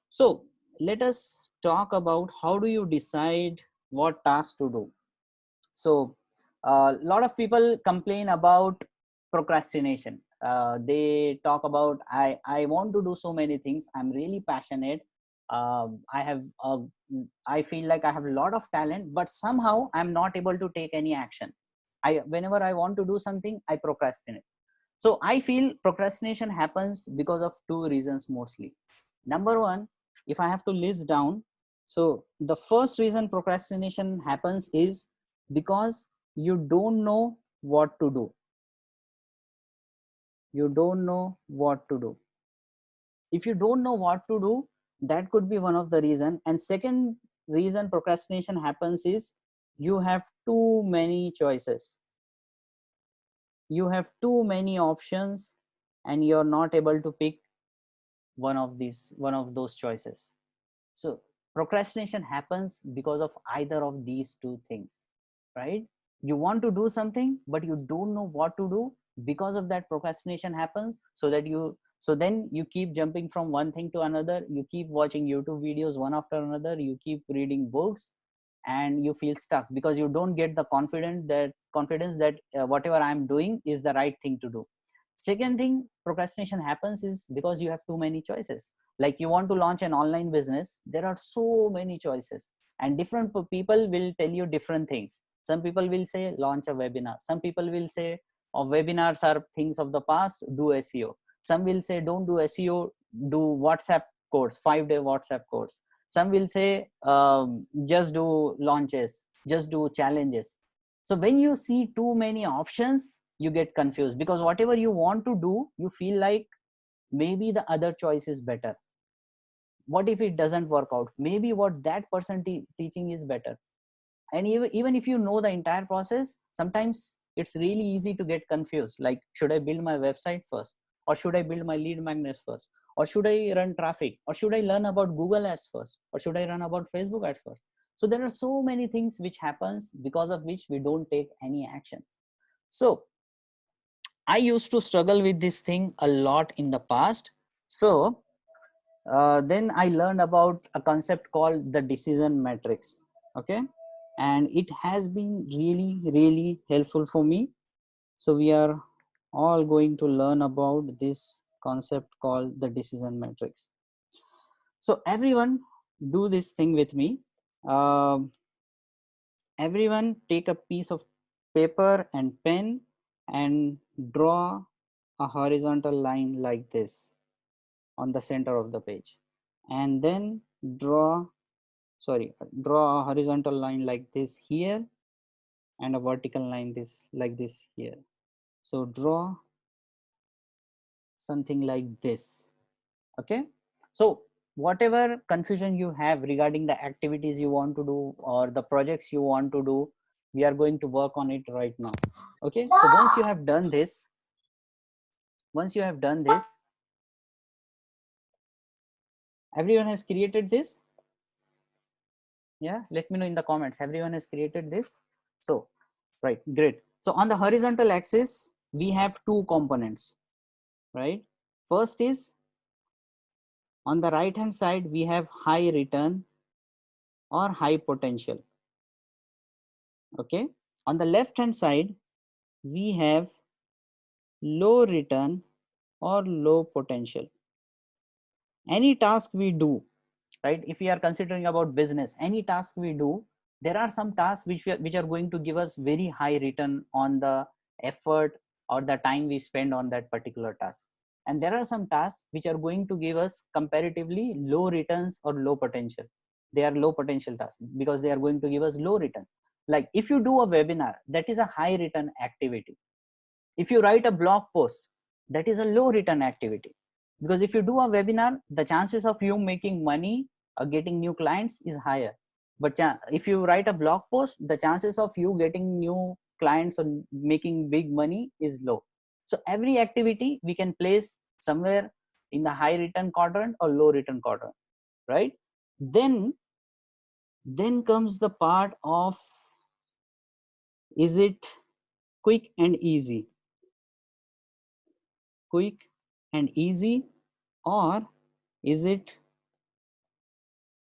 So let us talk about how do you decide what task to do. So a lot of people complain about procrastination. They talk about I want to do so many things. I'm really passionate. I have I feel like I have a lot of talent, but somehow I'm not able to take any action. Whenever I want to do something, I procrastinate. So I feel procrastination happens because of two reasons mostly. Number one, if I have to list down, so the first reason procrastination happens is because you don't know what to do. You don't know what to do. If you don't know what to do, that could be one of the reason. And second reason procrastination happens is you have too many choices. You have too many options and you're not able to pick one of those choices. So procrastination happens because of either of these two things, right? You want to do something but you don't know what to do. Because of that, procrastination happens. So then you keep jumping from one thing to another. You keep watching YouTube videos one after another. You keep reading books, and you feel stuck because you don't get the confidence that whatever I'm doing is the right thing to do. Second thing procrastination happens is because you have too many choices. Like you want to launch an online business, there are so many choices, and different people will tell you different things. Some people will say launch a webinar. Some people will say, oh, webinars are things of the past, do SEO. Some will say don't do SEO, do WhatsApp course, 5-day WhatsApp course. Some will say just do launches, just do challenges. So when you see too many options, you get confused, because whatever you want to do, you feel like maybe the other choice is better. What if it doesn't work out? Maybe what that person teaching is better. And even if you know the entire process, sometimes it's really easy to get confused. Like, should I build my website first, or should I build my lead magnets first, or should I run traffic, or should I learn about Google ads first, or should I run about Facebook ads first? So there are so many things which happens, because of which we don't take any action. So I used to struggle with this thing a lot in the past. So then I learned about a concept called the decision matrix. Okay. And it has been really, really helpful for me. So we are all going to learn about this concept called the decision matrix. So everyone do this thing with me. Um, Everyone take a piece of paper and pen and draw a horizontal line like this on the center of the page, and then draw a horizontal line like this here, and a vertical line like this here. So draw something like this. Okay. So whatever confusion you have regarding the activities you want to do or the projects you want to do, we are going to work on it right now. Okay. So once you have done this, everyone has created this. Yeah, let me know in the comments, everyone has created this. So right, great. So on the horizontal axis we have two components, right? First is, on the right hand side we have high return or high potential. Okay. On the left hand side we have low return or low potential. Any task we do, right, if we are considering about business, any task we do, there are some tasks which are going to give us very high return on the effort or the time we spend on that particular task. And there are some tasks which are going to give us comparatively low returns or low potential. They are low potential tasks because they are going to give us low return. Like if you do a webinar, that is a high return activity. If you write a blog post, that is a low return activity, because if you do a webinar, the chances of you making money or getting new clients is higher. But if you write a blog post, the chances of you getting new clients or making big money is low. So every activity we can place somewhere in the high return quadrant or low return quadrant, right? Then comes the part of, is it quick and easy? Quick and easy, or is it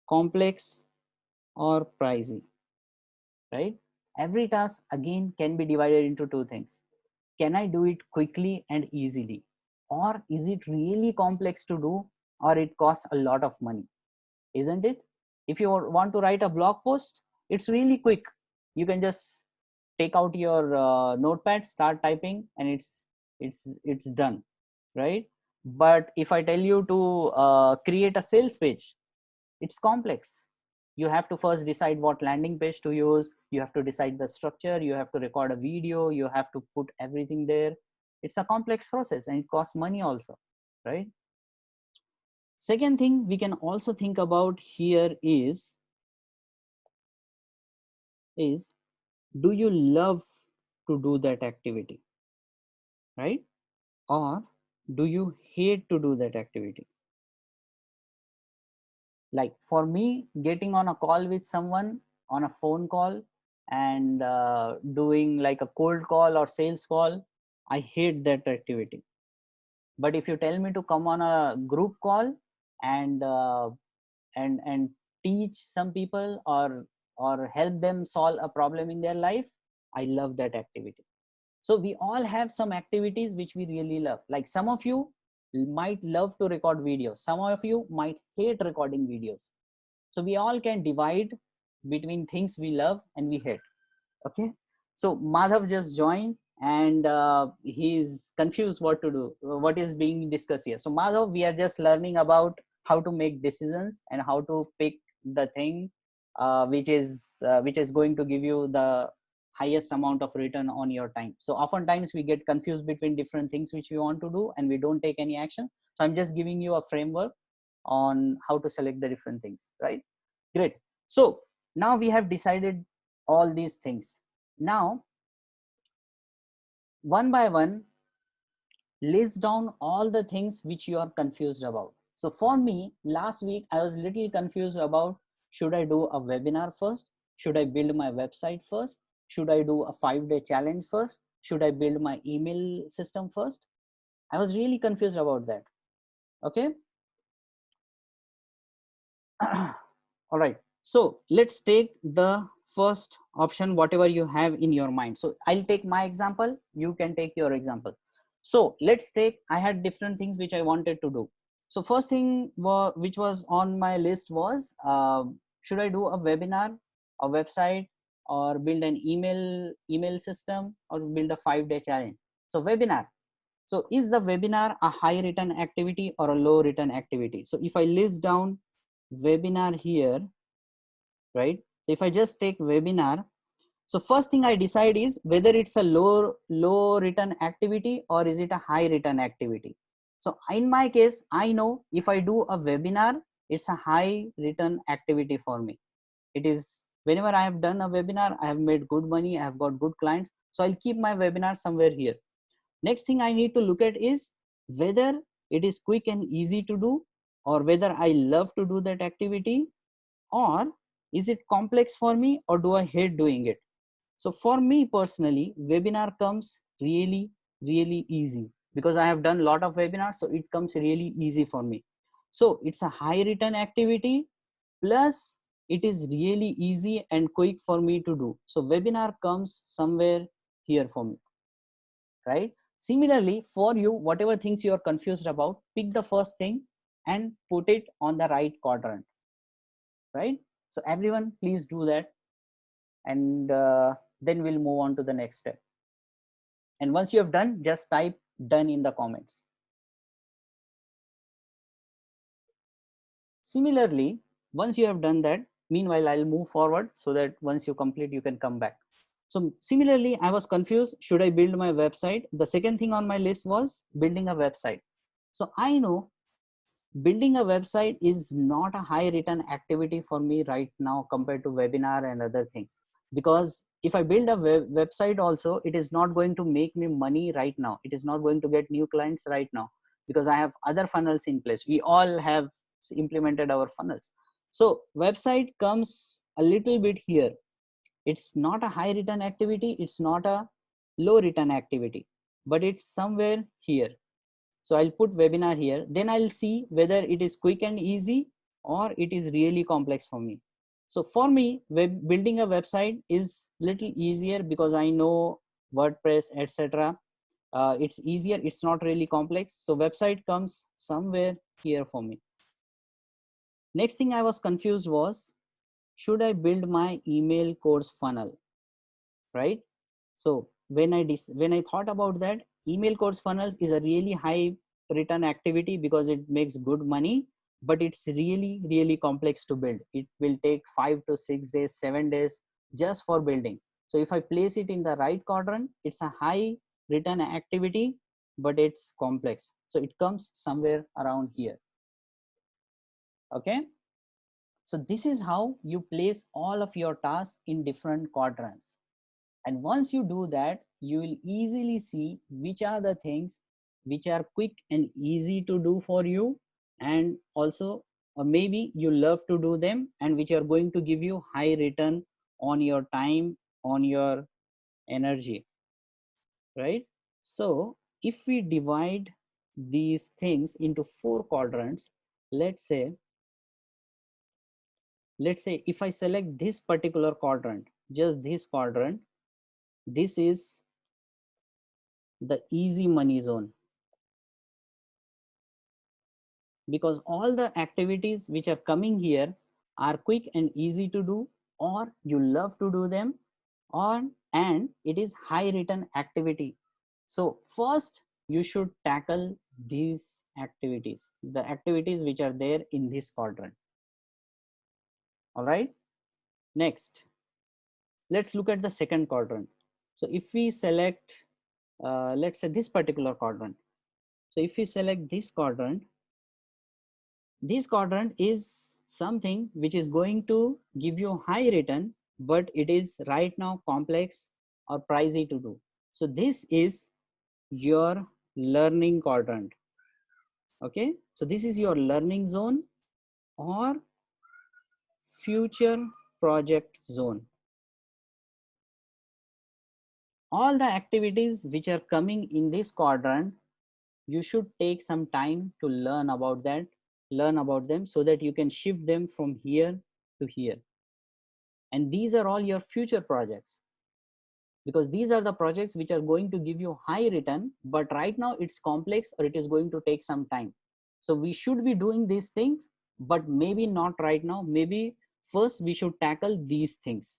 complex, or pricey, right? Every task again can be divided into two things. Can I do it quickly and easily? Or is it really complex to do, or it costs a lot of money? Isn't it? If you want to write a blog post, it's really quick. You can just take out your notepad, start typing, and it's done, right? But if I tell you to create a sales page, it's complex. You have to first decide what landing page to use, you have to decide the structure, you have to record a video, you have to put everything there. It's a complex process and it costs money also, right? Second thing we can also think about here is do you love to do that activity, right? Or do you hate to do that activity? Like for me, getting on a call with someone, on a phone call, and doing like a cold call or sales call, I hate that activity. But if you tell me to come on a group call and and teach some people or help them solve a problem in their life, I love that activity. So we all have some activities which we really love. Like some of you might love to record videos, some of you might hate recording videos. So we all can divide between things we love and we hate. Okay, so Madhav just joined and he's confused what to do, what is being discussed here. So Madhav, we are just learning about how to make decisions and how to pick the thing which is going to give you the highest amount of return on your time. So oftentimes we get confused between different things which we want to do and we don't take any action. So I'm just giving you a framework on how to select the different things, right? Great. So now we have decided all these things. Now, one by one, list down all the things which you are confused about. So for me, last week, I was little confused about, should I do a webinar first? Should I build my website first? Should I do a 5-day challenge first? Should I build my email system first? I was really confused about that. Okay. All right, so let's take the first option, whatever you have in your mind. So I'll take my example, you can take your example. So let's take, I had different things which I wanted to do. So first thing which was on my list was, should I do a webinar, a website, or build an email system, or build a 5-day challenge? So webinar. So is the webinar a high return activity or a low return activity? So if I list down webinar here, right? So if I just take webinar, so first thing I decide is whether it's a low return activity or is it a high return activity. So in my case, I know if I do a webinar, it's a high return activity for me. It is, whenever I have done a webinar, I have made good money, I have got good clients. So I'll keep my webinar somewhere here. Next thing I need to look at is whether it is quick and easy to do, or whether I love to do that activity, or is it complex for me, or do I hate doing it? So for me personally, webinar comes really easy because I have done a lot of webinars. So it comes really easy for me. So it's a high return activity, plus it is really easy and quick for me to do. So webinar comes somewhere here for me, right? Similarly, for you, whatever things you are confused about, pick the first thing and put it on the right quadrant, right? So everyone, please do that, and then we'll move on to the next step. And once you have done, just type done in the comments. Similarly, once you have done that, meanwhile, I'll move forward so that once you complete, you can come back. So similarly, I was confused, should I build my website? The second thing on my list was building a website. So I know building a website is not a high return activity for me right now compared to webinar and other things, because if I build a website also, it is not going to make me money right now. It is not going to get new clients right now because I have other funnels in place. We all have implemented our funnels. So website comes a little bit here. It's not a high return activity, it's not a low return activity, but it's somewhere here. So I'll put webinar here. Then I'll see whether it is quick and easy or it is really complex for me. So for me, building a website is little easier because I know WordPress, etc. It's easier, it's not really complex. So website comes somewhere here for me. Next thing I was confused was, should I build my email course funnel, right? So when I thought about that, email course funnels is a really high return activity because it makes good money, but it's really complex to build. It will take 5 to 6 days, 7 days just for building. So if I place it in the right quadrant, it's a high return activity, but it's complex. So it comes somewhere around here. Okay. So this is how you place all of your tasks in different quadrants. And once you do that, you will easily see which are the things which are quick and easy to do for you, and also or maybe you love to do them, and which are going to give you high return on your time, on your energy, right? So if we divide these things into 4 quadrants, let's say if I select this particular quadrant, just this quadrant, this is the easy money zone, because all the activities which are coming here are quick and easy to do, or you love to do them, or and it is high return activity. So first you should tackle these activities, the activities which are there in this quadrant. All right, next let's look at the second quadrant. So if we select let's say this particular quadrant, so if we select this quadrant is something which is going to give you high return, but it is right now complex or pricey to do. So this is your learning quadrant. Okay, so this is your learning zone or future project zone. All the activities which are coming in this quadrant, you should take some time to learn about them so that you can shift them from here to here. And these are all your future projects, because these are the projects which are going to give you high return, but right now it's complex or it is going to take some time. So we should be doing these things, but maybe not right now. Maybe first we should tackle these things.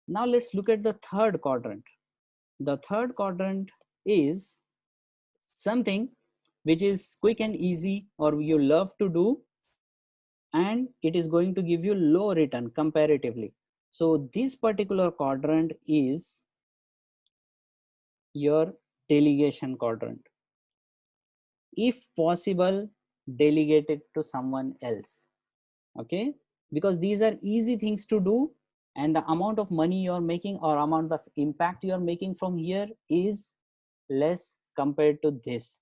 Now let's look at the third quadrant. The third quadrant is something which is quick and easy or you love to do, and it is going to give you low return comparatively. So this particular quadrant is your delegation quadrant. If possible, delegate it to someone else. Okay, because these are easy things to do, and the amount of money you're making or amount of impact you're making from here is less compared to this.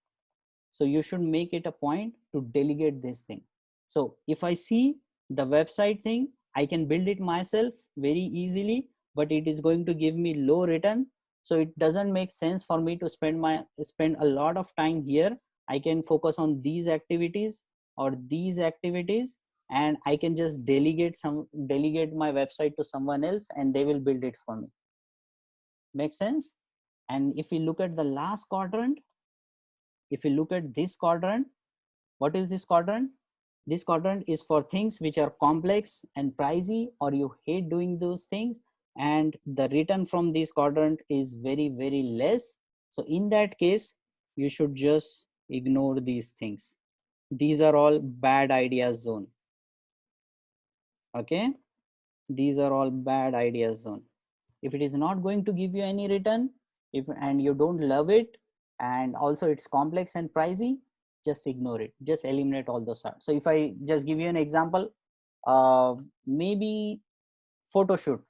So you should make it a point to delegate this thing. So if I see the website thing, I can build it myself very easily, but it is going to give me low return. So it doesn't make sense for me to spend a lot of time here. I can focus on these activities or these activities, and I can just delegate my website to someone else and they will build it for me. Make sense? And if we look at the last quadrant, if we look at this quadrant, what is this quadrant? This quadrant is for things which are complex and pricey, or you hate doing those things, and the return from this quadrant is very less. So in that case, you should just ignore these things. These are all bad ideas zone. Okay, these are all bad ideas zone. If it is not going to give you any return, and you don't love it, and also it's complex and pricey, just ignore it, just eliminate all those. So if I just give you an example, maybe photo shoot,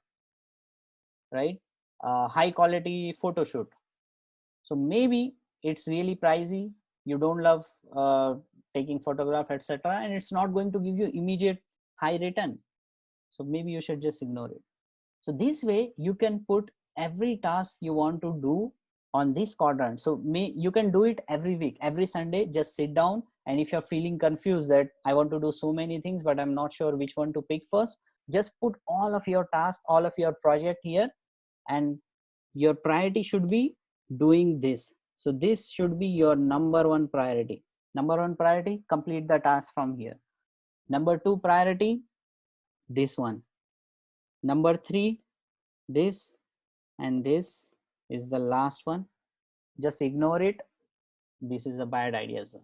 right? High quality photo shoot. So maybe it's really pricey, you don't love taking photograph, etc., and it's not going to give you immediate high return. So maybe you should just ignore it. So this way you can put every task you want to do on this quadrant. So you can do it every week, every Sunday, just sit down And if you're feeling confused that I want to do so many things but I'm not sure which one to pick first, just put all of your tasks, all of your project here, and your priority should be doing this. So this should be your number one priority. Number one priority, complete the task from here. Number two priority, this one. Number three, this, and this is the last one. Just ignore it. This is a bad idea zone.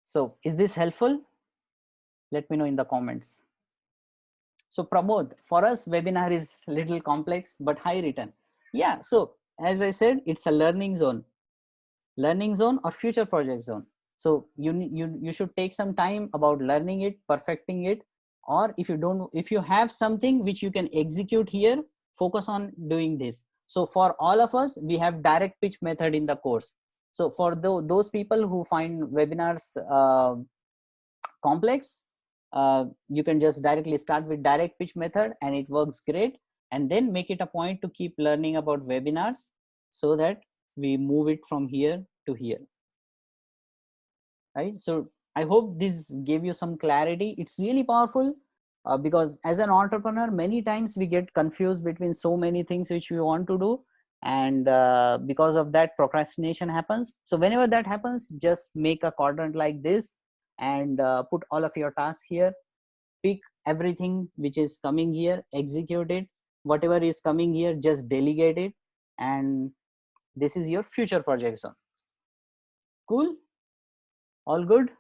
So is this helpful? Let me know in the comments. So Pramod, for us webinar is little complex but high return. Yeah, so as I said, it's a learning zone or future project zone. So you should take some time about learning it, perfecting it, or if you have something which you can execute here, focus on doing this. So for all of us, we have direct pitch method in the course. So for those people who find webinars complex, you can just directly start with direct pitch method and it works great, and then make it a point to keep learning about webinars so that we move it from here to here, right? So I hope this gave you some clarity. It's really powerful because as an entrepreneur, many times we get confused between so many things which we want to do, and because of that procrastination happens. So whenever that happens, just make a quadrant like this and put all of your tasks here, pick everything which is coming here, execute it. Whatever is coming here, just delegate it, and this is your future project zone. Cool? All good?